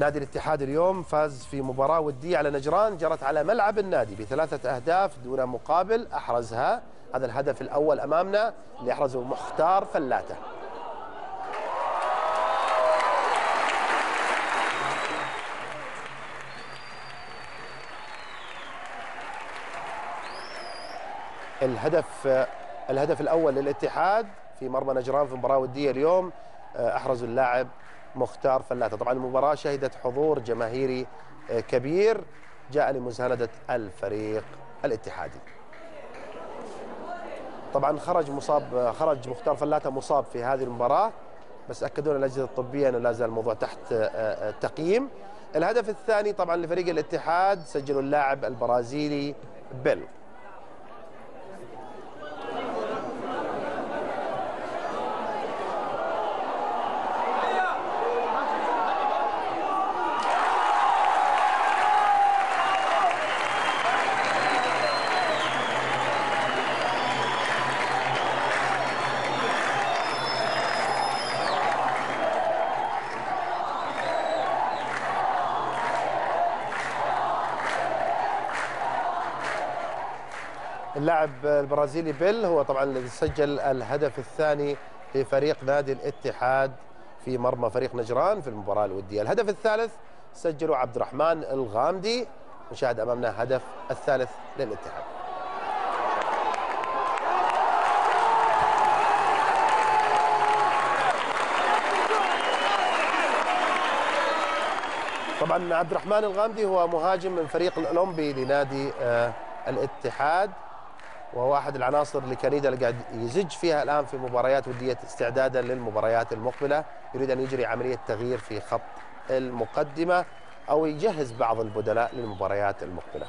نادي الاتحاد اليوم فاز في مباراة ودية على نجران جرت على ملعب النادي ب3 أهداف دون مقابل أحرزها. هذا الهدف الأول أمامنا اللي أحرزه مختار فلاتة. الهدف الأول للاتحاد في مرمى نجران في مباراة ودية اليوم أحرز اللاعب مختار فلاتة. طبعا المباراة شهدت حضور جماهيري كبير جاء لمساندة الفريق الاتحادي. طبعا خرج مختار فلاتة مصاب في هذه المباراة، بس أكدوا لنا الأجهزة الطبية أنه لا زال الموضوع تحت تقييم. الهدف الثاني طبعا لفريق الاتحاد سجله اللاعب البرازيلي بيل. اللاعب البرازيلي بيل هو طبعا الذي سجل الهدف الثاني لفريق نادي الاتحاد في مرمى فريق نجران في المباراة الودية. الهدف الثالث سجله عبد الرحمن الغامدي. نشاهد أمامنا هدف الثالث للاتحاد. طبعا عبد الرحمن الغامدي هو مهاجم من فريق الأولمبي لنادي الاتحاد، وهو أحد العناصر اللي كان قاعد يزج فيها الآن في مباريات ودية استعدادا للمباريات المقبلة. يريد أن يجري عملية تغيير في خط المقدمة أو يجهز بعض البدلاء للمباريات المقبلة.